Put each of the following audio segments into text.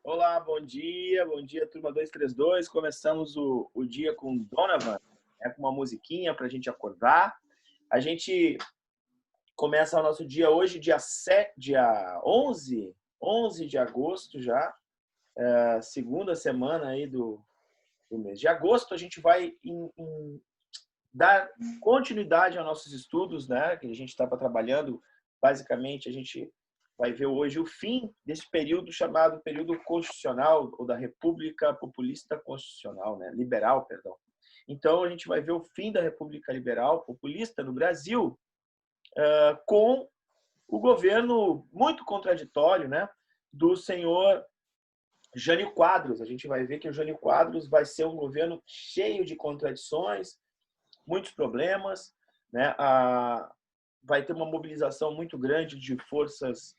Olá, bom dia, turma 232. Começamos o dia com Donovan, né, com uma musiquinha para a gente acordar. A gente começa o nosso dia hoje, dia 11 de agosto já, a segunda semana aí do mês de agosto. A gente vai dar continuidade aos nossos estudos, né, que a gente estava trabalhando. Basicamente, a gente vai ver hoje o fim desse período chamado período constitucional, ou da República Populista Constitucional, né? Liberal, perdão. Então, a gente vai ver o fim da República Liberal Populista no Brasil, com o governo muito contraditório, né, do senhor Jânio Quadros. A gente vai ver que o Jânio Quadros vai ser um governo cheio de contradições, muitos problemas, né? Vai ter uma mobilização muito grande de forças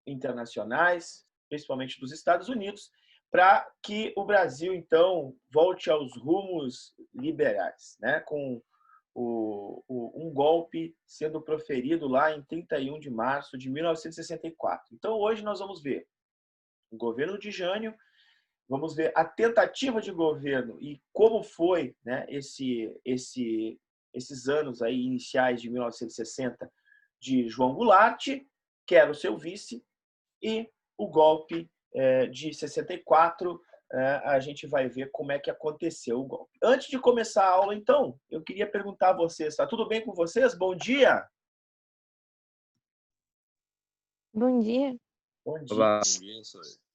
internacionais, principalmente dos Estados Unidos, para que o Brasil, então, volte aos rumos liberais, né? Com um golpe sendo proferido lá em 31 de março de 1964. Então, hoje nós vamos ver o governo de Jânio, vamos ver a tentativa de governo e como foi, né, esses anos aí iniciais de 1960 de João Goulart, que era o seu vice, e o golpe de 64. A gente vai ver como é que aconteceu o golpe. Antes de começar a aula, então, eu queria perguntar a vocês, está tudo bem com vocês? Bom dia! Bom dia. Bom dia, Olá.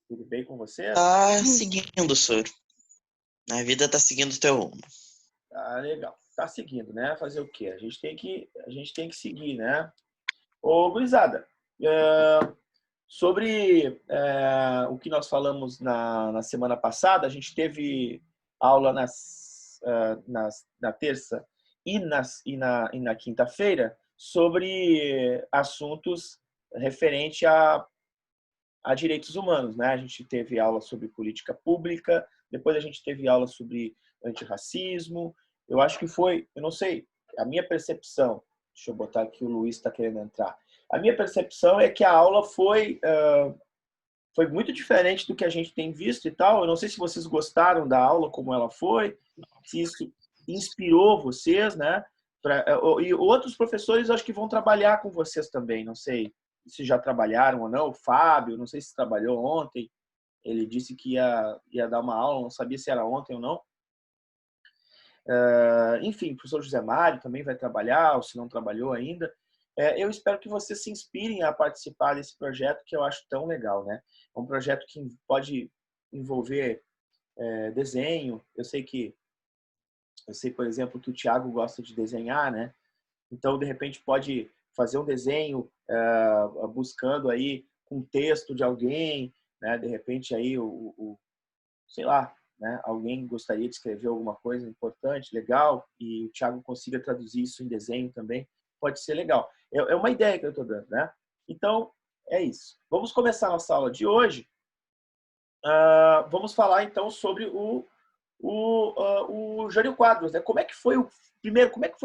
tudo bem com vocês? Tá seguindo, senhor. A vida tá seguindo o teu rumo. Tá legal. Tá seguindo, né? Fazer o quê? A gente tem que seguir, né? Ô, gurizada, sobre o que nós falamos na semana passada, a gente teve aula na terça e na quinta-feira sobre assuntos referente a direitos humanos, né? A gente teve aula sobre política pública, depois a gente teve aula sobre antirracismo. Eu acho que foi, eu não sei, a minha percepção, deixa eu botar aqui, o Luiz está querendo entrar. A minha percepção é que a aula foi muito diferente do que a gente tem visto e tal. Eu não sei se vocês gostaram da aula, como ela foi, se isso inspirou vocês, né? E outros professores acho que vão trabalhar com vocês também, não sei se já trabalharam ou não. O Fábio, não sei se trabalhou ontem, ele disse que ia dar uma aula, não sabia se era ontem ou não. Enfim, o professor José Mário também vai trabalhar, ou se não trabalhou ainda. Eu espero que vocês se inspirem a participar desse projeto, que eu acho tão legal, né? É um projeto que pode envolver desenho. Eu sei, por exemplo, que o Thiago gosta de desenhar, né? Então, de repente, pode fazer um desenho buscando aí um texto de alguém, né? De repente, aí, sei lá, né? Alguém gostaria de escrever alguma coisa importante, legal, e o Thiago consiga traduzir isso em desenho também. Pode ser legal. É uma ideia que eu estou dando, né? Então, é isso. Vamos começar a nossa aula de hoje. Vamos falar, então, sobre o Jânio Quadros, né? Como é que foi o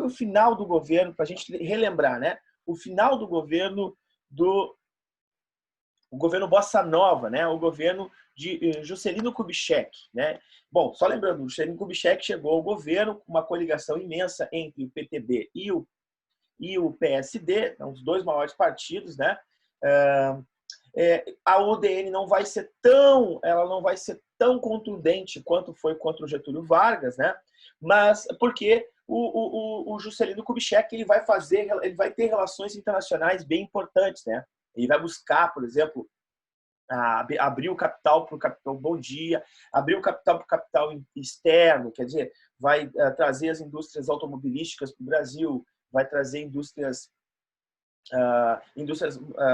final do governo, para a gente relembrar, né? O final do governo o governo Bossa Nova, né? O governo de Juscelino Kubitschek, né? Bom, só lembrando, o Juscelino Kubitschek chegou ao governo com uma coligação imensa entre o PTB e o PSD, os dois maiores partidos, né? A UDN ela não vai ser tão contundente quanto foi contra o Getúlio Vargas, né? Mas porque o Juscelino Kubitschek ele vai ter relações internacionais bem importantes, né? Ele vai buscar, por exemplo, abrir o capital para o capital Bom Dia, abrir o capital para o capital externo, quer dizer, vai trazer as indústrias automobilísticas para o Brasil, vai trazer indústrias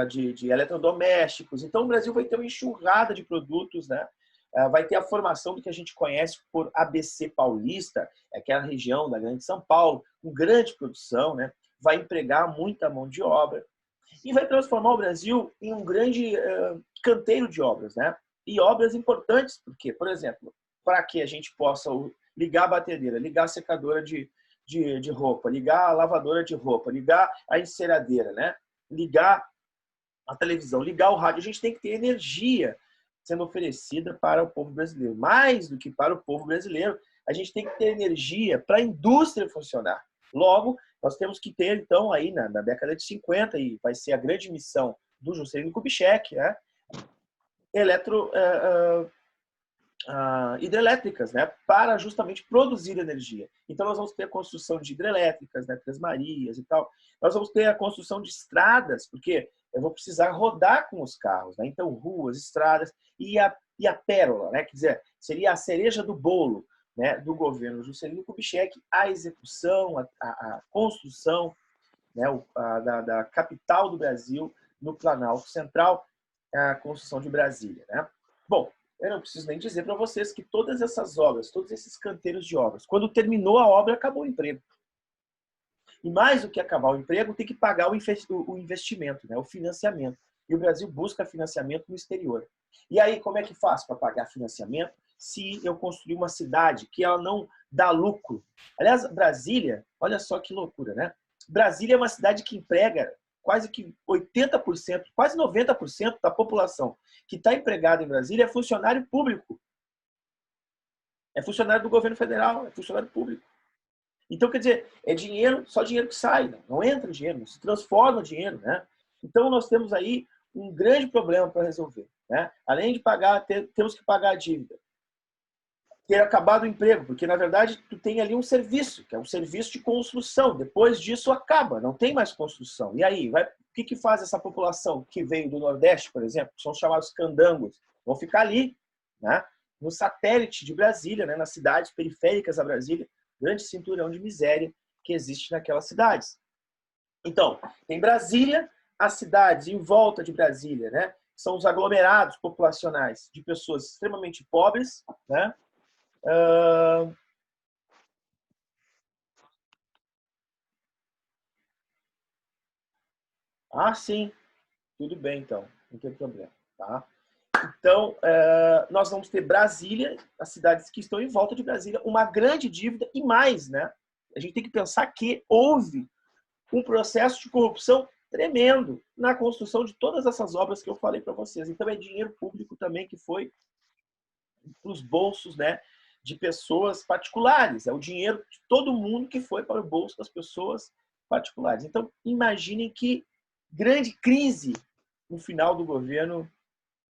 de eletrodomésticos. Então, o Brasil vai ter uma enxurrada de produtos, né? Vai ter a formação do que a gente conhece por ABC Paulista, aquela região da Grande São Paulo, com grande produção, né? Vai empregar muita mão de obra e vai transformar o Brasil em um grande canteiro de obras, né? E obras importantes, porque, por exemplo, para que a gente possa ligar a batedeira, ligar a secadora de roupa, ligar a lavadora de roupa, ligar a enceradeira, né? Ligar a televisão, ligar o rádio, a gente tem que ter energia sendo oferecida para o povo brasileiro. Mais do que para o povo brasileiro, a gente tem que ter energia para a indústria funcionar. Logo, nós temos que ter, então, aí na década de 50, e vai ser a grande missão do Juscelino Kubitschek, né? Hidrelétricas, né, para justamente produzir energia. Então, nós vamos ter a construção de hidrelétricas, né, Três Marias e tal. Nós vamos ter a construção de estradas, porque eu vou precisar rodar com os carros, né? Então, ruas, estradas e a pérola, né, quer dizer, seria a cereja do bolo, né, do governo Juscelino Kubitschek, a execução, a construção, né, da capital do Brasil no Planalto Central, a construção de Brasília, né? Bom, eu não preciso nem dizer para vocês que todas essas obras, todos esses canteiros de obras, quando terminou a obra, acabou o emprego. E mais do que acabar o emprego, tem que pagar o investimento, né? O financiamento. E o Brasil busca financiamento no exterior. E aí, como é que faz para pagar financiamento se eu construir uma cidade que ela não dá lucro? Aliás, Brasília, olha só que loucura, né? Brasília é uma cidade que emprega quase que 80%, quase 90% da população que está empregada em Brasília é funcionário público. É funcionário do governo federal, é funcionário público. Então, quer dizer, é dinheiro, só dinheiro que sai, não entra dinheiro, não se transforma dinheiro, né? Então, nós temos aí um grande problema para resolver, né? Além de pagar, temos que pagar a dívida. Ter acabado o emprego, porque, na verdade, tu tem ali um serviço, que é um serviço de construção. Depois disso, acaba, não tem mais construção. E aí, o que faz essa população que veio do Nordeste, por exemplo, que são os chamados candangos? Vão ficar ali, né? No satélite de Brasília, né? Nas cidades periféricas a Brasília, grande cinturão de miséria que existe naquelas cidades. Então, tem Brasília, as cidades em volta de Brasília, né? São os aglomerados populacionais de pessoas extremamente pobres, né? Sim, tudo bem então, não tem problema, tá? Então, nós vamos ter Brasília, as cidades que estão em volta de Brasília, uma grande dívida e mais, né? A gente tem que pensar que houve um processo de corrupção tremendo na construção de todas essas obras que eu falei para vocês. Então, é dinheiro público também que foi para os bolsos, né, de pessoas particulares. É o dinheiro de todo mundo que foi para o bolso das pessoas particulares. Então, imaginem que grande crise no final do governo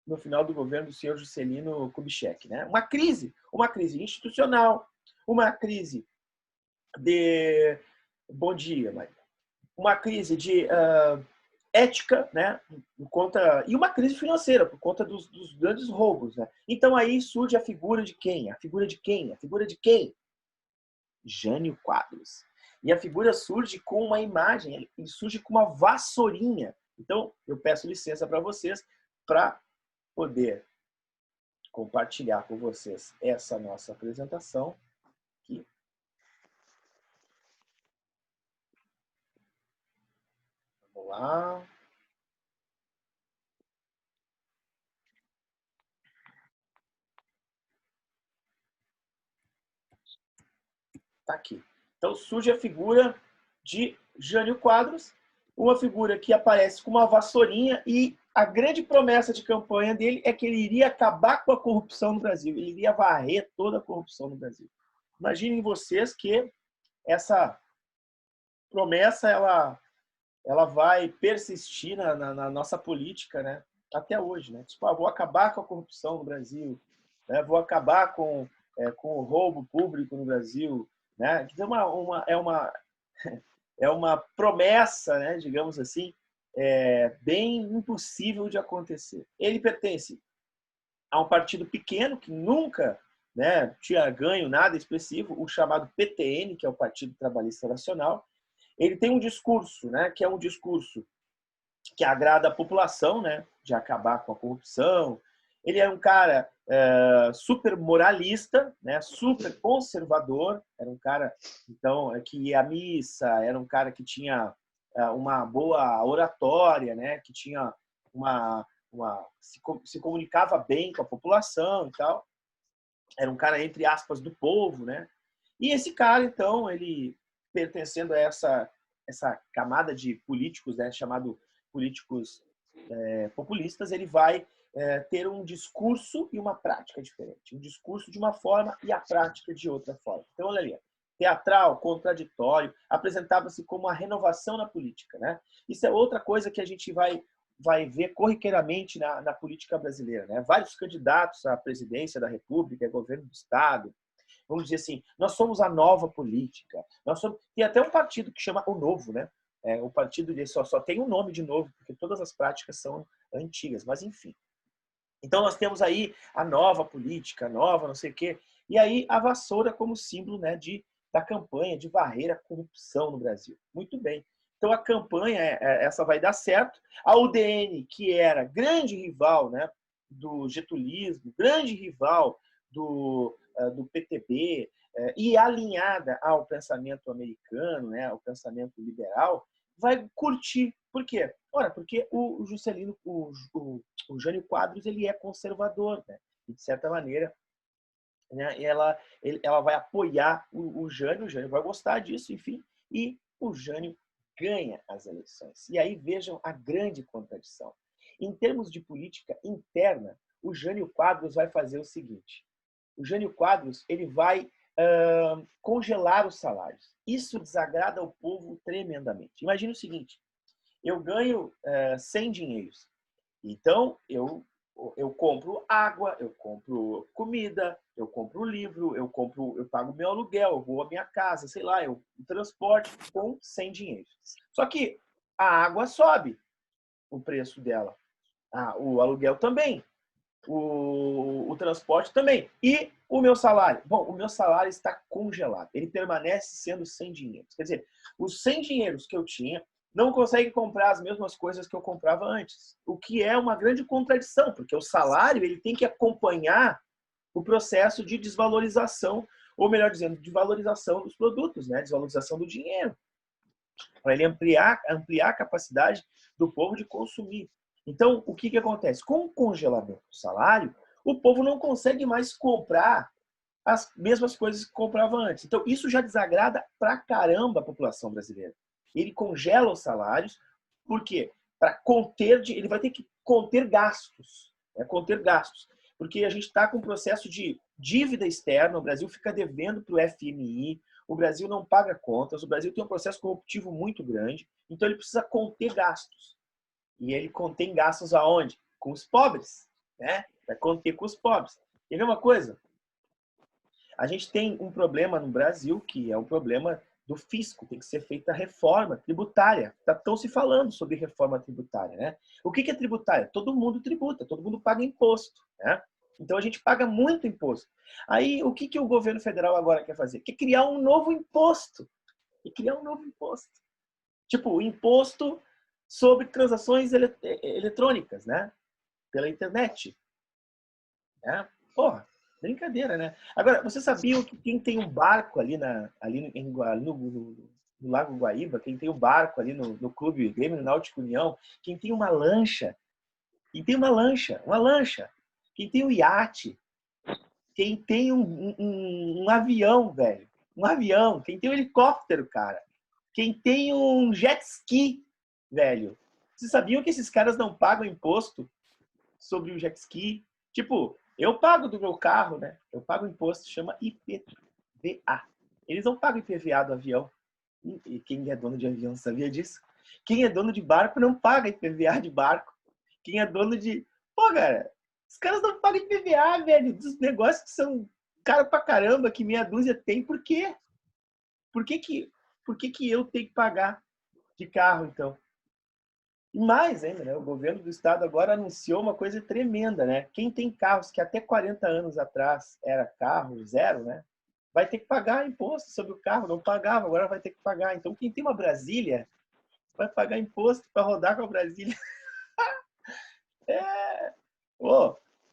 do senhor Juscelino Kubitschek, né? Uma crise institucional, uma crise de bom dia, Maria. Uma crise de ética, né? E uma crise financeira por conta dos grandes roubos, né? Então aí surge a figura de quem? A figura de quem? A figura de quem? Jânio Quadros. E a figura surge com uma imagem, ele surge com uma vassourinha. Então, eu peço licença para vocês para poder compartilhar com vocês essa nossa apresentação aqui. Vamos lá. Tá aqui. Então surge a figura de Jânio Quadros, uma figura que aparece com uma vassourinha e a grande promessa de campanha dele é que ele iria acabar com a corrupção no Brasil, ele iria varrer toda a corrupção no Brasil. Imaginem vocês que essa promessa ela vai persistir na nossa política, né? Até hoje, né? Tipo, vou acabar com a corrupção no Brasil, né? Vou acabar com o roubo público no Brasil, né? É uma promessa, né? Digamos assim, bem impossível de acontecer. Ele pertence a um partido pequeno que nunca, né, tinha ganho nada expressivo, o chamado PTN, que é o Partido Trabalhista Nacional. Ele tem um discurso, né, que é um discurso que agrada a população, né, de acabar com a corrupção. Ele é um cara super moralista, né, super conservador. Era um cara, então, que ia à missa. Era um cara que tinha uma boa oratória, né, que tinha se comunicava bem com a população e tal. Era um cara, entre aspas, do povo, né? E esse cara, então, ele pertencendo a essa camada de políticos, né, chamado políticos populistas, ele vai ter um discurso e uma prática diferente. Um discurso de uma forma e a prática de outra forma. Então, olha ali. Teatral, contraditório, apresentava-se como a renovação na política, né? Isso é outra coisa que a gente vai ver corriqueiramente na política brasileira, né? Vários candidatos à presidência da República, governo do Estado, vamos dizer assim, nós somos a nova política. Tem até um partido que chama o Novo, né? O partido dele só tem um nome de novo, porque todas as práticas são antigas, mas enfim. Então nós temos aí a nova política, a nova não sei o quê, e aí a vassoura como símbolo, né, da campanha de varrer a corrupção no Brasil. Muito bem. Então a campanha, essa vai dar certo. A UDN, que era grande rival, né, do getulismo, grande rival do PTB, e alinhada ao pensamento americano, né, ao pensamento liberal, vai curtir. Por quê? Ora, porque o Juscelino, o Jânio Quadros, ele é conservador, né? E, de certa maneira, né, ela vai apoiar o Jânio vai gostar disso, enfim, e o Jânio ganha as eleições. E aí vejam a grande contradição. Em termos de política interna, o Jânio Quadros vai fazer o seguinte. O Jânio Quadros ele vai congelar os salários. Isso desagrada ao povo tremendamente. Imagina o seguinte, eu ganho 100 dinheiros. Então, eu compro água, eu compro comida, eu compro livro, eu pago meu aluguel, eu vou à minha casa, sei lá, eu transporte com 100 dinheiros. Só que a água sobe o preço dela. O aluguel também. O transporte também. E o meu salário? Bom, o meu salário está congelado. Ele permanece sendo 100 dinheiros. Quer dizer, os 100 dinheiros que eu tinha não consegue comprar as mesmas coisas que eu comprava antes. O que é uma grande contradição, porque o salário ele tem que acompanhar o processo de desvalorização, ou melhor dizendo, de valorização dos produtos, né? Desvalorização do dinheiro, para ele ampliar a capacidade do povo de consumir. Então, o que acontece? Com o congelamento do salário, o povo não consegue mais comprar as mesmas coisas que comprava antes. Então, isso já desagrada pra caramba a população brasileira. Ele congela os salários, por quê? Para conter, ele vai ter que conter gastos. Conter gastos. Porque a gente está com um processo de dívida externa, o Brasil fica devendo para o FMI, o Brasil não paga contas, o Brasil tem um processo corruptivo muito grande, então ele precisa conter gastos. E ele contém gastos aonde? Com os pobres. Né? Vai conter com os pobres. E vê uma coisa, a gente tem um problema no Brasil, que é o problema do fisco. Tem que ser feita a reforma tributária. Estão se falando sobre reforma tributária. Né? O que é tributária? Todo mundo tributa, todo mundo paga imposto. Né? Então a gente paga muito imposto. Aí o que o governo federal agora quer fazer? Quer criar um novo imposto. E criar um novo imposto. Tipo, o imposto sobre transações eletrônicas, né? Pela internet. Né? Porra, brincadeira, né? Agora, você sabia que quem tem um barco ali, no Lago Guaíba, quem tem um barco ali no Clube Grêmio Náutico União, quem tem uma lancha, uma lancha, quem tem um iate, quem tem um avião, velho, um avião, quem tem um helicóptero, cara, quem tem um jet ski, velho. Vocês sabiam que esses caras não pagam imposto sobre o jet ski? Tipo, eu pago do meu carro, né? Eu pago imposto, chama IPVA. Eles não pagam IPVA do avião. E quem é dono de avião sabia disso? Quem é dono de barco não paga IPVA de barco. Quem é dono de... Pô, cara, os caras não pagam IPVA, velho, dos negócios que são caro pra caramba, que meia dúzia tem. Por quê? Por que eu tenho que pagar de carro, então? E mais ainda, né? O governo do estado agora anunciou uma coisa tremenda, né? Quem tem carros que até 40 anos atrás era carro zero, né? Vai ter que pagar imposto sobre o carro. Não pagava, agora vai ter que pagar. Então, quem tem uma Brasília vai pagar imposto para rodar com a Brasília.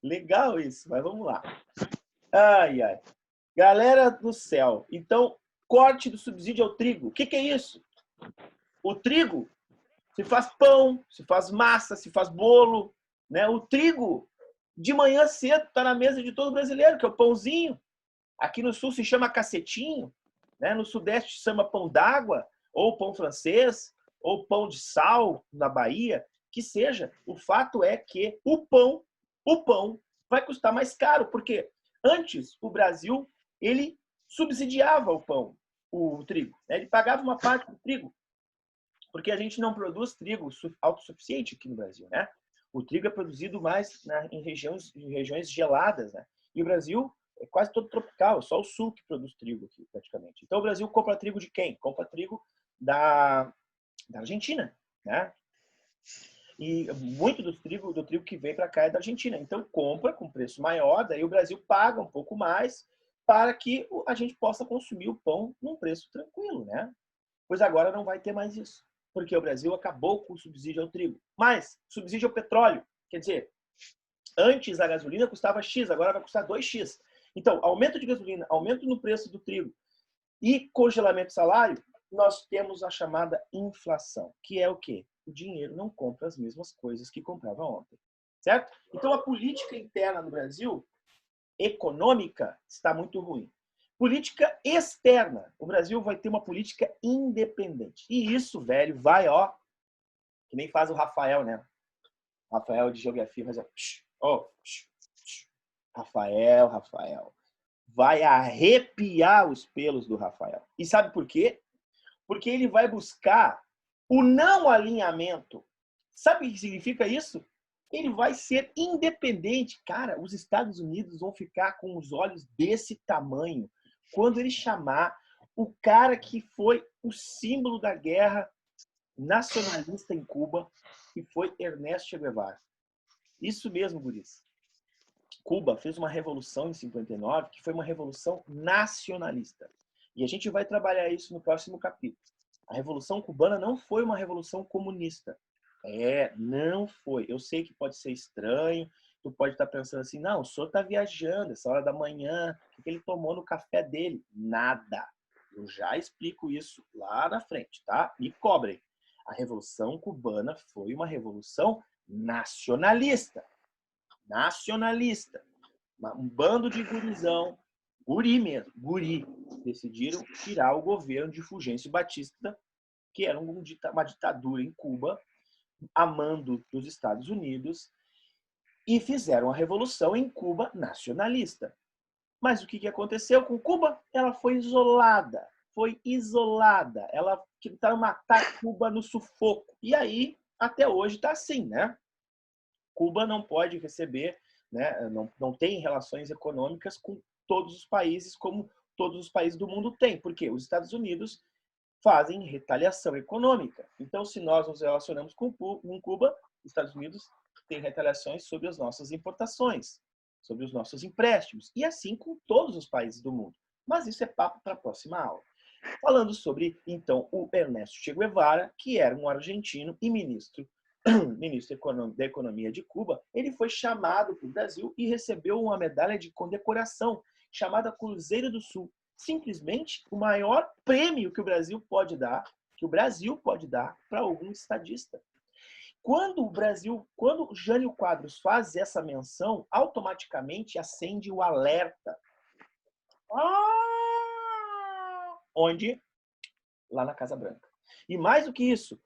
Legal isso, mas vamos lá. Ai, ai. Galera do céu. Então, corte do subsídio ao trigo. O que é isso? O trigo se faz pão, se faz massa, se faz bolo. Né? O trigo, de manhã cedo, está na mesa de todo brasileiro, que é o pãozinho. Aqui no sul se chama cacetinho. Né? No sudeste se chama pão d'água, ou pão francês, ou pão de sal, na Bahia. Que seja. O fato é que o pão o pão vai custar mais caro, porque antes o Brasil ele subsidiava o pão, o trigo, né? Ele pagava uma parte do trigo, porque a gente não produz trigo autossuficiente aqui no Brasil, né? O trigo é produzido mais em regiões geladas, né? E o Brasil é quase todo tropical, é só o sul que produz trigo aqui, praticamente. Então o Brasil compra trigo de quem? Compra trigo da Argentina, né? E muito do trigo que vem para cá é da Argentina. Então compra com preço maior, daí o Brasil paga um pouco mais para que a gente possa consumir o pão num preço tranquilo, né? Pois agora não vai ter mais isso, porque o Brasil acabou com o subsídio ao trigo. Mas subsídio ao petróleo, quer dizer, antes a gasolina custava X, agora vai custar 2X. Então, aumento de gasolina, aumento no preço do trigo e congelamento de salário, nós temos a chamada inflação, que é o quê? O dinheiro não compra as mesmas coisas que comprava ontem, certo? Então, a política interna no Brasil, econômica, está muito ruim. Política externa. O Brasil vai ter uma política independente. E isso, velho, vai, ó, que nem faz o Rafael, né? Rafael de geografia, mas é... Rafael. Vai arrepiar os pelos do Rafael. E sabe por quê? Porque ele vai buscar o não alinhamento. Sabe o que significa isso? Ele vai ser independente. Cara, os Estados Unidos vão ficar com os olhos desse tamanho quando ele chamar o cara que foi o símbolo da guerra nacionalista em Cuba, que foi Ernesto Che Guevara. Isso mesmo, guris. Cuba fez uma revolução em 59 que foi uma revolução nacionalista. E a gente vai trabalhar isso no próximo capítulo. A Revolução Cubana não foi uma revolução comunista. Não foi. Eu sei que pode ser estranho, tu pode estar pensando assim, não, o senhor está viajando, essa hora da manhã, o que ele tomou no café dele? Nada. Eu já explico isso lá na frente, tá? Me cobrem. A Revolução Cubana foi uma revolução nacionalista. Nacionalista. Um bando de gurizão, guri mesmo, guri, decidiram tirar o governo de Fulgêncio Batista, que era uma ditadura em Cuba, a mando dos Estados Unidos, e fizeram a revolução em Cuba nacionalista. Mas o que aconteceu com Cuba? Ela foi isolada. Ela tentaram matar Cuba no sufoco. E aí, até hoje, está assim, né? Cuba não pode receber, né? Não tem relações econômicas com todos os países como todos os países do mundo têm. Porque os Estados Unidos fazem retaliação econômica. Então, se nós nos relacionamos com Cuba, os Estados Unidos têm retaliações sobre as nossas importações, sobre os nossos empréstimos, e assim com todos os países do mundo. Mas isso é papo para a próxima aula. Falando sobre, então, o Ernesto Che Guevara, que era um argentino e ministro da Economia de Cuba, ele foi chamado para o Brasil e recebeu uma medalha de condecoração chamada Cruzeiro do Sul. Simplesmente o maior prêmio que o Brasil pode dar para algum estadista. Quando o Jânio Quadros faz essa menção, automaticamente acende o alerta. Onde? Lá na Casa Branca. E mais do que isso,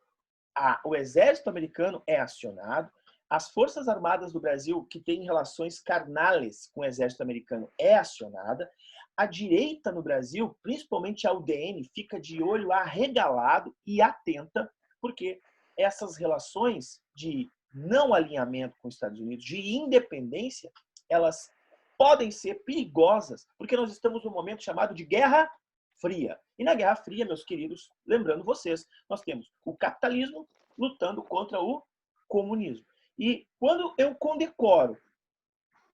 o exército americano é acionado, as Forças Armadas do Brasil, que têm relações carnais com o exército americano, é acionada, a direita no Brasil, principalmente a UDN, fica de olho arregalado e atenta, porque essas relações de não alinhamento com os Estados Unidos, de independência, elas podem ser perigosas, porque nós estamos num momento chamado de Guerra Fria. E na Guerra Fria, meus queridos, lembrando vocês, nós temos o capitalismo lutando contra o comunismo. E quando eu condecoro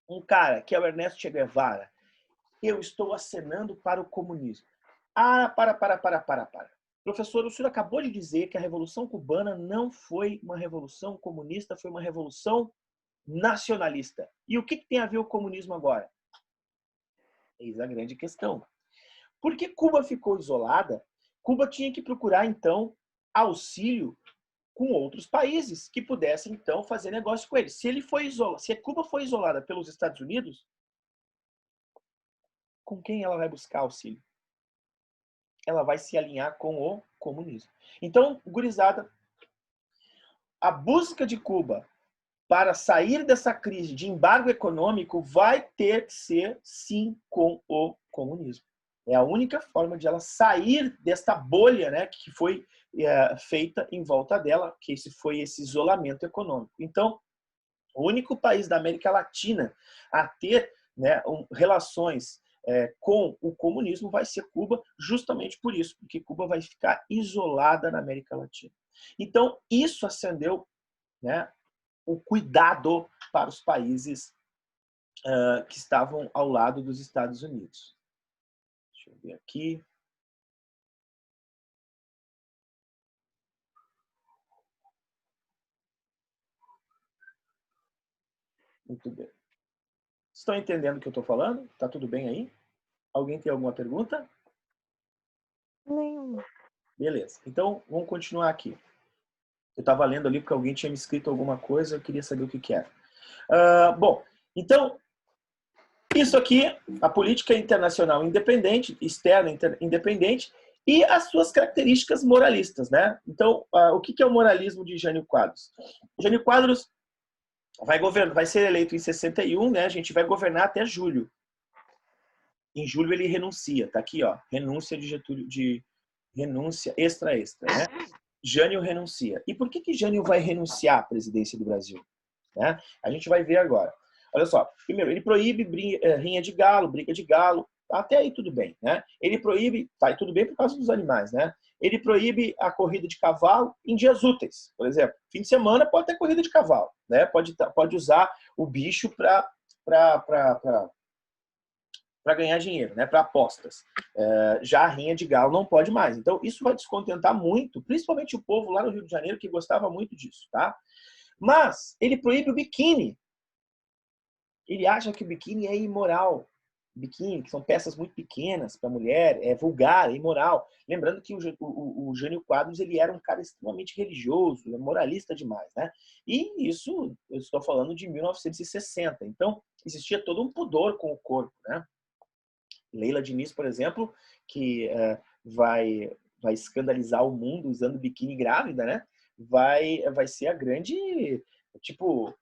um cara que é o Ernesto Che Guevara, eu estou acenando para o comunismo. Para. Professor, o senhor acabou de dizer que a Revolução Cubana não foi uma revolução comunista, foi uma revolução nacionalista. E o que tem a ver o comunismo agora? Eis a grande questão. Porque Cuba ficou isolada, Cuba tinha que procurar, então, auxílio com outros países que pudessem, então, fazer negócio com eles. Se a Cuba foi isolada pelos Estados Unidos, com quem ela vai buscar auxílio? Ela vai se alinhar com o comunismo. Então, gurizada, a busca de Cuba para sair dessa crise de embargo econômico vai ter que ser, sim, com o comunismo. É a única forma de ela sair desta bolha, né, que foi feita em volta dela, que esse foi esse isolamento econômico. Então, o único país da América Latina a ter, né, relações com o comunismo vai ser Cuba, justamente por isso, porque Cuba vai ficar isolada na América Latina. Então, isso acendeu, né, o cuidado para os países que estavam ao lado dos Estados Unidos. Deixa eu ver aqui. Muito bem. Estão entendendo o que eu estou falando? Está tudo bem aí? Alguém tem alguma pergunta? Nenhuma. Beleza. Então, vamos continuar aqui. Eu estava lendo ali porque alguém tinha me escrito alguma coisa, eu queria saber o que que era. Bom, então, isso aqui, a política internacional independente, externa independente, e as suas características moralistas, né? Então, o que é o moralismo de Jânio Quadros? Jânio Quadros vai ser eleito em 61, né? A gente vai governar até julho. Em julho ele renuncia, tá aqui, ó, renúncia de Getúlio, de renúncia extra, né? Jânio renuncia. E por que Jânio vai renunciar à presidência do Brasil? Né? A gente vai ver agora. Olha só, primeiro, ele proíbe rinha de galo, briga de galo, até aí tudo bem, né? Ele proíbe, tá, e tudo bem por causa dos animais, né? Ele proíbe a corrida de cavalo em dias úteis, por exemplo. Fim de semana pode ter corrida de cavalo, né? Pode usar o bicho para ganhar dinheiro, né? Para apostas. Já a rinha de galo não pode mais. Então, isso vai descontentar muito, principalmente o povo lá no Rio de Janeiro, que gostava muito disso, tá? Mas ele proíbe o biquíni. Ele acha que o biquíni é imoral. Biquíni, que são peças muito pequenas para a mulher, é vulgar, é imoral. Lembrando que o Jânio Quadros ele era um cara extremamente religioso, moralista demais, né? E isso, eu estou falando de 1960. Então, existia todo um pudor com o corpo, né? Leila Diniz, por exemplo, que vai escandalizar o mundo usando biquíni grávida, né? Vai ser a grande, tipo,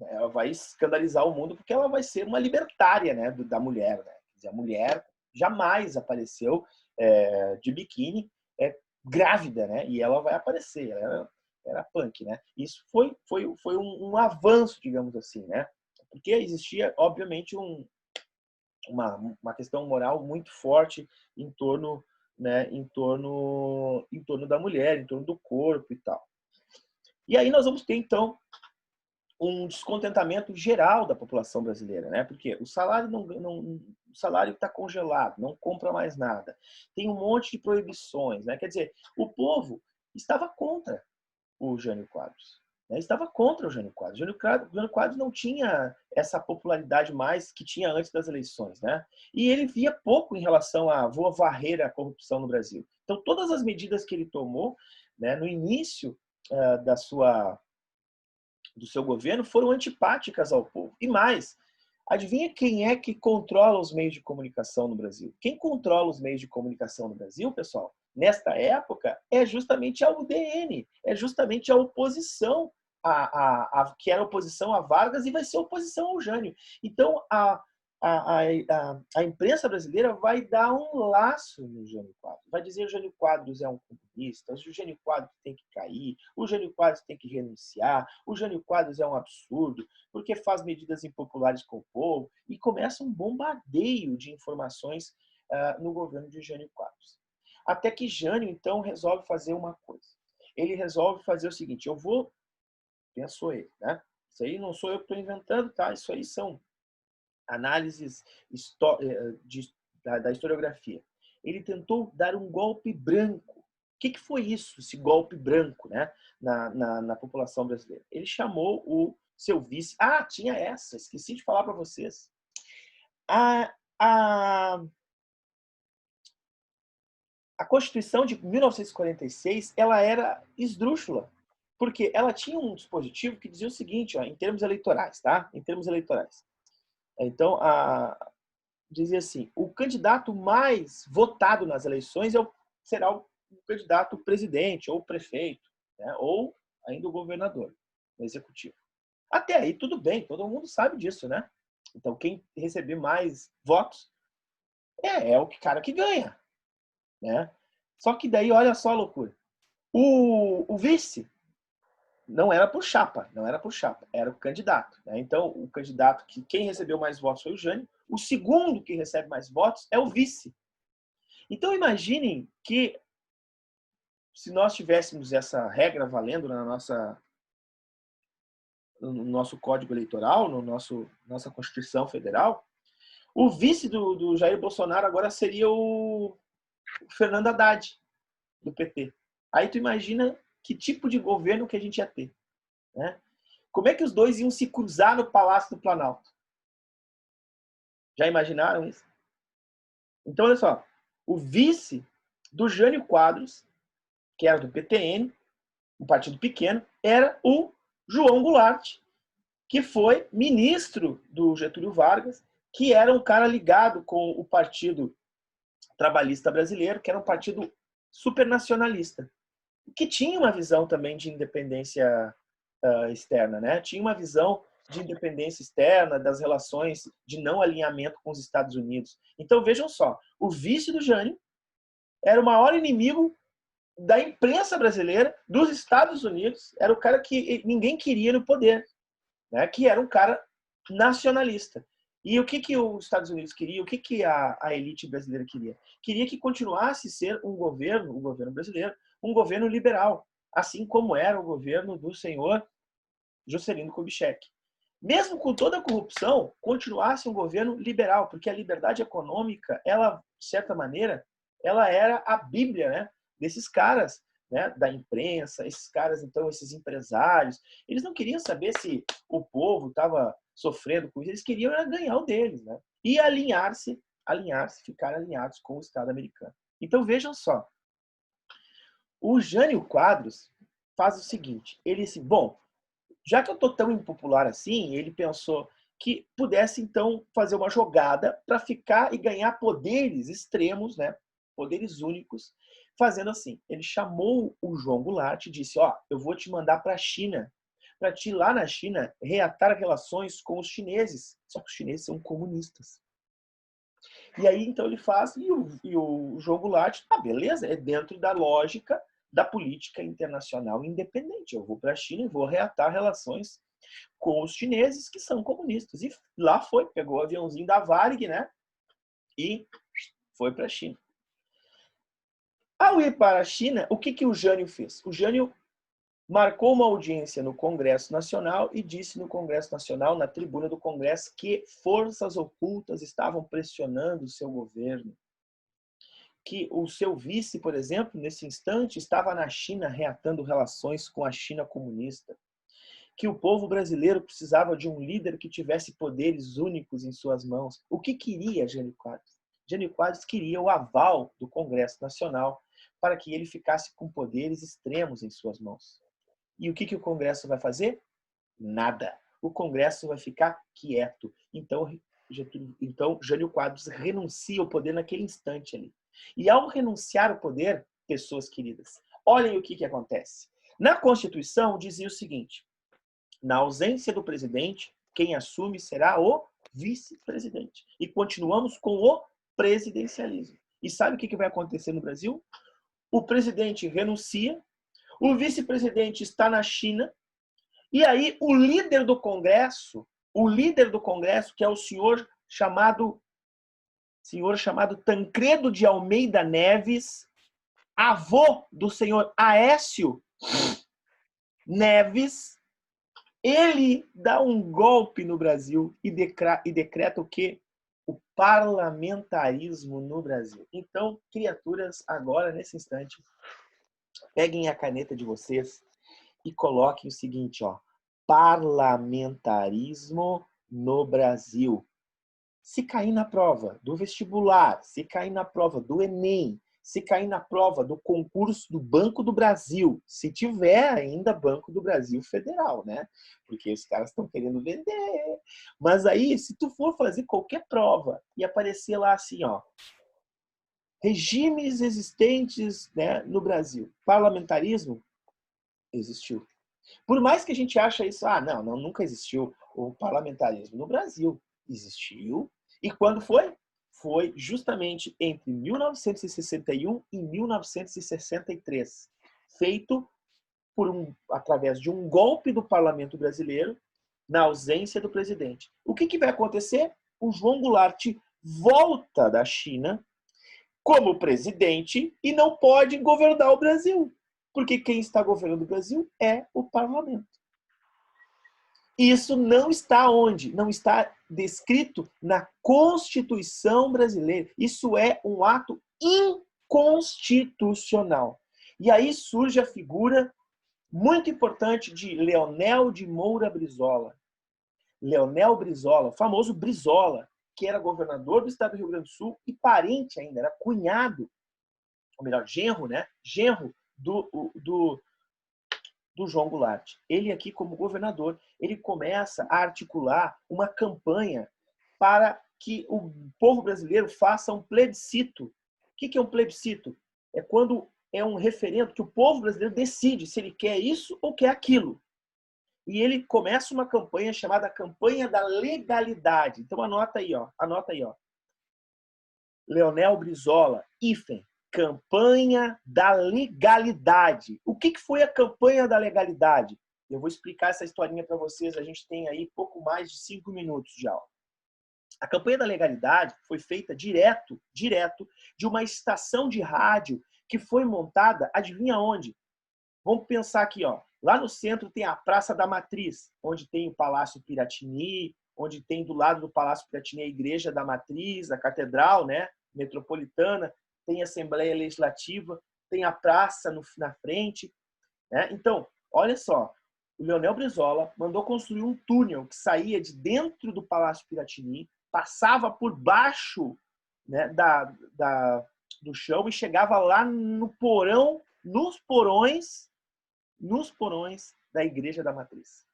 ela vai escandalizar o mundo porque ela vai ser uma libertária, né, da mulher, né? Quer dizer, a mulher jamais apareceu de biquíni grávida, né? E ela vai aparecer, ela era punk, né? Isso foi um avanço, digamos assim, né? Porque existia, obviamente, uma questão moral muito forte em torno, né, em torno da mulher, em torno do corpo e tal. E aí nós vamos ter, então, um descontentamento geral da população brasileira, né? Porque o salário o salário está congelado, não compra mais nada. Tem um monte de proibições, né? Quer dizer, o povo estava contra o Jânio Quadros, né? Estava contra o Jânio Quadros. Jânio Quadros não tinha essa popularidade mais que tinha antes das eleições, né? E ele via pouco em relação a vou varrer a corrupção no Brasil. Então, todas as medidas que ele tomou, né, no início do seu governo foram antipáticas ao povo. E mais, adivinha quem é que controla os meios de comunicação no Brasil? Quem controla os meios de comunicação no Brasil, pessoal, nesta época, é justamente a UDN, é justamente a oposição, que era oposição a Vargas e vai ser oposição ao Jânio. Então, a imprensa brasileira vai dar um laço no Jânio Quadros. Vai dizer que o Jânio Quadros é um comunista, o Jânio Quadros tem que cair, o Jânio Quadros tem que renunciar, o Jânio Quadros é um absurdo, porque faz medidas impopulares com o povo, e começa um bombardeio de informações no governo de Jânio Quadros. Até que Jânio, então, resolve fazer uma coisa. Ele resolve fazer o seguinte, pensou ele, né? Isso aí não sou eu que estou inventando, tá? Isso aí são análises da historiografia. Ele tentou dar um golpe branco. O que foi isso, esse golpe branco, né, na população brasileira? Ele chamou o seu vice... tinha essa, esqueci de falar para vocês. A Constituição de 1946 ela era esdrúxula, porque ela tinha um dispositivo que dizia o seguinte, ó, em termos eleitorais, tá? Em termos eleitorais. Então, dizia assim, o candidato mais votado nas eleições será o candidato presidente ou prefeito, né? Ou ainda o governador. no executivo. Até aí tudo bem, todo mundo sabe disso, né? Então quem receber mais votos é o cara que ganha, né? Só que daí, olha só a loucura. O vice não era por chapa, era o candidato, né? Então, o candidato quem recebeu mais votos foi o Jânio, o segundo que recebe mais votos é o vice. Então, imaginem que se nós tivéssemos essa regra valendo no nosso Código Eleitoral, nossa Constituição Federal, o vice do Jair Bolsonaro agora seria o Fernando Haddad, do PT. Aí tu imagina que tipo de governo que a gente ia ter, né? Como é que os dois iam se cruzar no Palácio do Planalto? Já imaginaram isso? Então, olha só. O vice do Jânio Quadros, que era do PTN, um partido pequeno, era o João Goulart, que foi ministro do Getúlio Vargas, que era um cara ligado com o Partido Trabalhista Brasileiro, que era um partido supernacionalista, que tinha uma visão também de independência externa, né? Tinha uma visão de independência externa, das relações de não alinhamento com os Estados Unidos. Então, vejam só, o vice do Jânio era o maior inimigo da imprensa brasileira, dos Estados Unidos, era o cara que ninguém queria no poder, né? Que era um cara nacionalista. E o que os Estados Unidos queria? O que a elite brasileira queria? Queria que continuasse a ser o governo brasileiro, um governo liberal, assim como era o governo do senhor Juscelino Kubitschek. Mesmo com toda a corrupção, continuasse um governo liberal, porque a liberdade econômica, ela, de certa maneira, ela era a bíblia, né, desses caras, né, da imprensa, esses caras, então, esses empresários. Eles não queriam saber se o povo estava sofrendo com isso, eles queriam ganhar o deles, né? E ficar alinhados com o Estado americano. Então, vejam só. O Jânio Quadros faz o seguinte, ele disse, bom, já que eu estou tão impopular assim, ele pensou que pudesse, então, fazer uma jogada para ficar e ganhar poderes extremos, né? Poderes únicos, fazendo assim. Ele chamou o João Goulart e disse, eu vou te mandar para a China, para ti lá na China reatar relações com os chineses. Só que os chineses são comunistas. E aí, então, ele faz, e o João Goulart, beleza, é dentro da lógica da política internacional independente. Eu vou para a China e vou reatar relações com os chineses que são comunistas. E lá foi, pegou o aviãozinho da Varig, né? E foi para a China. Ao ir para a China, o que o Jânio fez? O Jânio marcou uma audiência no Congresso Nacional e disse no Congresso Nacional, na tribuna do Congresso, que forças ocultas estavam pressionando o seu governo. Que o seu vice, por exemplo, nesse instante, estava na China reatando relações com a China comunista. Que o povo brasileiro precisava de um líder que tivesse poderes únicos em suas mãos. O que queria Jânio Quadros? Jânio Quadros queria o aval do Congresso Nacional para que ele ficasse com poderes extremos em suas mãos. E o que o Congresso vai fazer? Nada. O Congresso vai ficar quieto. Então Jânio Quadros renuncia ao poder naquele instante ali. E ao renunciar ao poder, pessoas queridas, olhem o que acontece. Na Constituição dizia o seguinte, na ausência do presidente, quem assume será o vice-presidente. E continuamos com o presidencialismo. E sabe o que vai acontecer no Brasil? O presidente renuncia, o vice-presidente está na China, e aí o líder do Congresso, que é o senhor chamado Tancredo de Almeida Neves, avô do senhor Aécio Neves, ele dá um golpe no Brasil e decreta o quê? O parlamentarismo no Brasil. Então, criaturas, agora, nesse instante, peguem a caneta de vocês e coloquem o seguinte, parlamentarismo no Brasil. Se cair na prova do vestibular, se cair na prova do Enem, se cair na prova do concurso do Banco do Brasil, se tiver ainda Banco do Brasil Federal, né? Porque os caras estão querendo vender. Mas aí, se tu for fazer qualquer prova e aparecer lá assim, regimes existentes, né, no Brasil, parlamentarismo existiu. Por mais que a gente ache isso, não, nunca existiu o parlamentarismo no Brasil. Existiu. E quando foi? Foi justamente entre 1961 e 1963, feito através de um golpe do parlamento brasileiro, na ausência do presidente. O que vai acontecer? O João Goulart volta da China como presidente e não pode governar o Brasil, porque quem está governando o Brasil é o parlamento. Isso não está onde? Não está descrito na Constituição brasileira. Isso é um ato inconstitucional. E aí surge a figura muito importante de Leonel de Moura Brizola. Leonel Brizola, o famoso Brizola, que era governador do estado do Rio Grande do Sul e parente ainda, era cunhado, ou melhor, genro, né? Genro do João Goulart. Ele aqui, como governador, ele começa a articular uma campanha para que o povo brasileiro faça um plebiscito. O que é um plebiscito? É quando é um referendo que o povo brasileiro decide se ele quer isso ou quer aquilo. E ele começa uma campanha chamada Campanha da Legalidade. Então anota aí, ó. Leonel Brizola, hífen, Campanha da Legalidade. O que foi a Campanha da Legalidade? Eu vou explicar essa historinha para vocês. A gente tem aí pouco mais de 5 minutos de aula. A Campanha da Legalidade foi feita direto de uma estação de rádio que foi montada, adivinha onde? Vamos pensar aqui, ó. Lá no centro tem a Praça da Matriz, onde tem o Palácio Piratini, onde tem do lado do Palácio Piratini a Igreja da Matriz, a Catedral, né, Metropolitana, tem a Assembleia Legislativa, tem a praça na frente, né? Então, olha só, o Leonel Brizola mandou construir um túnel que saía de dentro do Palácio Piratini, passava por baixo, né, do chão e chegava lá no porão, nos porões da Igreja da Matriz.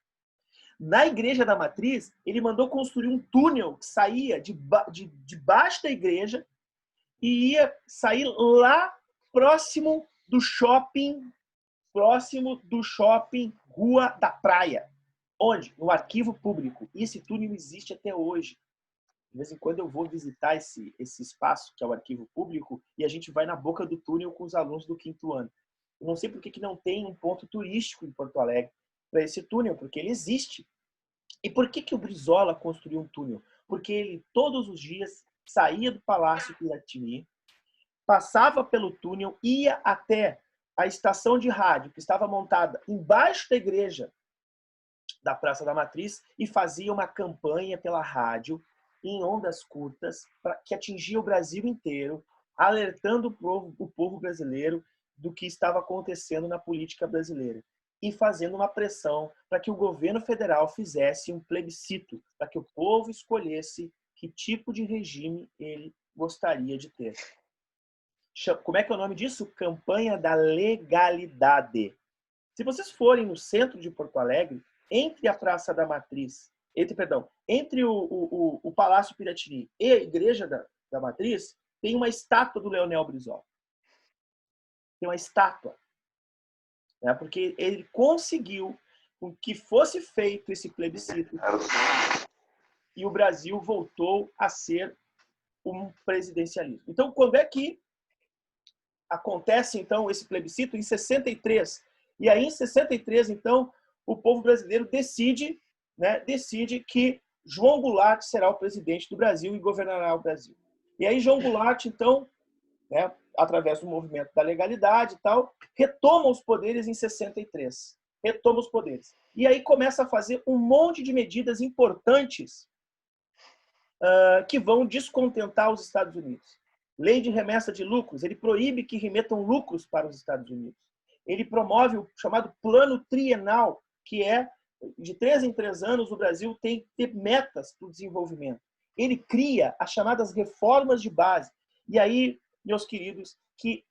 Na Igreja da Matriz, ele mandou construir um túnel que saía debaixo da igreja e ia sair lá próximo do shopping Rua da Praia. Onde? No Arquivo Público. E esse túnel existe até hoje. De vez em quando eu vou visitar esse espaço, que é o Arquivo Público, e a gente vai na boca do túnel com os alunos do 5º ano. Eu não sei por que não tem um ponto turístico em Porto Alegre para esse túnel, porque ele existe. E por que o Brizola construiu um túnel? Porque ele, todos os dias, saía do Palácio Piratini, passava pelo túnel, ia até a estação de rádio, que estava montada embaixo da igreja da Praça da Matriz, e fazia uma campanha pela rádio, em ondas curtas, que atingia o Brasil inteiro, alertando o povo brasileiro do que estava acontecendo na política brasileira e fazendo uma pressão para que o governo federal fizesse um plebiscito, para que o povo escolhesse que tipo de regime ele gostaria de ter. Como é que é o nome disso? Campanha da Legalidade. Se vocês forem no centro de Porto Alegre, entre a Praça da Matriz, entre o Palácio Piratini e a Igreja da Matriz, tem uma estátua do Leonel Brizola. Tem uma estátua. Né? Porque ele conseguiu que fosse feito esse plebiscito e o Brasil voltou a ser um presidencialismo. Então, quando é que acontece, então, esse plebiscito? Em 63. E aí, em 63, então, o povo brasileiro decide que João Goulart será o presidente do Brasil e governará o Brasil. E aí, João Goulart, então, né, através do movimento da legalidade e tal, retoma os poderes em 63. Retoma os poderes. E aí começa a fazer um monte de medidas importantes que vão descontentar os Estados Unidos. Lei de remessa de lucros, ele proíbe que remetam lucros para os Estados Unidos. Ele promove o chamado plano trienal, que é de 3 em 3 anos o Brasil tem que ter metas para o desenvolvimento. Ele cria as chamadas reformas de base. E aí, meus queridos, que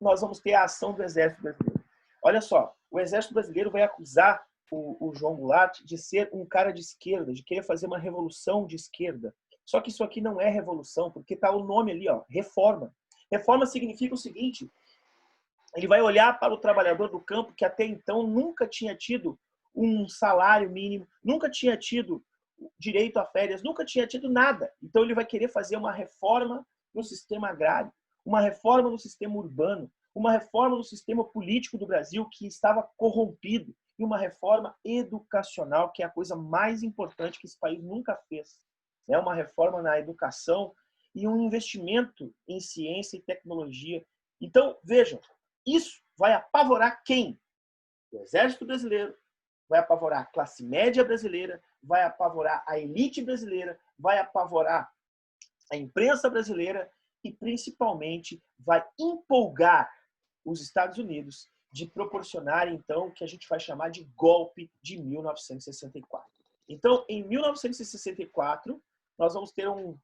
nós vamos ter a ação do Exército Brasileiro. Olha só, o Exército Brasileiro vai acusar o João Goulart de ser um cara de esquerda, de querer fazer uma revolução de esquerda. Só que isso aqui não é revolução, porque está o nome ali, ó, reforma. Reforma significa o seguinte: Ele vai olhar para o trabalhador do campo que até então nunca tinha tido um salário mínimo, nunca tinha tido direito a férias, nunca tinha tido nada. Então ele vai querer fazer uma reforma no sistema agrário, uma reforma no sistema urbano, uma reforma no sistema político do Brasil que estava corrompido e uma reforma educacional, que é a coisa mais importante que esse país nunca fez. É uma reforma na educação e um investimento em ciência e tecnologia. Então, vejam, isso vai apavorar quem? O Exército Brasileiro, vai apavorar a classe média brasileira, vai apavorar a elite brasileira, vai apavorar a imprensa brasileira e, principalmente, vai empolgar os Estados Unidos de proporcionar, então, o que a gente vai chamar de golpe de 1964. Então, em 1964, nós vamos ter um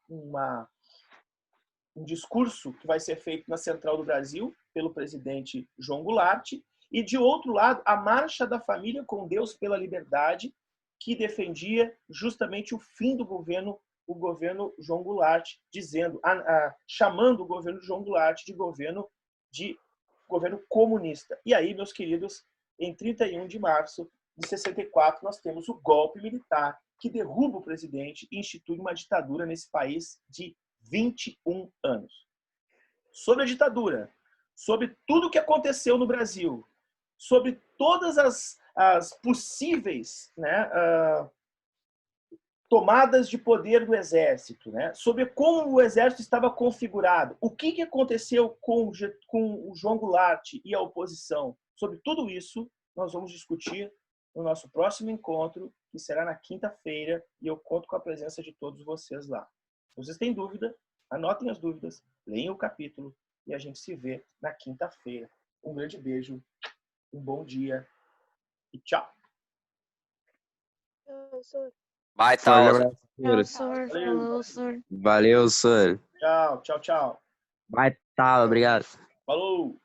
discurso que vai ser feito na Central do Brasil pelo presidente João Goulart, e, de outro lado, a Marcha da Família com Deus pela Liberdade, que defendia justamente o fim do governo, o governo João Goulart, dizendo, chamando o governo João Goulart de governo comunista. E aí, meus queridos, em 31 de março de 64, nós temos o golpe militar que derruba o presidente e institui uma ditadura nesse país de 21 anos. Sobre a ditadura, sobre tudo o que aconteceu no Brasil, sobre todas as possíveis, né, tomadas de poder do Exército, né, sobre como o Exército estava configurado, o que aconteceu com o João Goulart e a oposição, sobre tudo isso, nós vamos discutir no nosso próximo encontro, que será na quinta-feira, e eu conto com a presença de todos vocês lá. Se vocês têm dúvida, anotem as dúvidas, leiam o capítulo e a gente se vê na quinta-feira. Um grande beijo, um bom dia e tchau. Vai, Forte tal. abraço, Tchau, senhores. senhor. Valeu. Falou, senhor. Valeu, senhor. Tchau, tchau, tchau. Vai, tá, obrigado. Falou.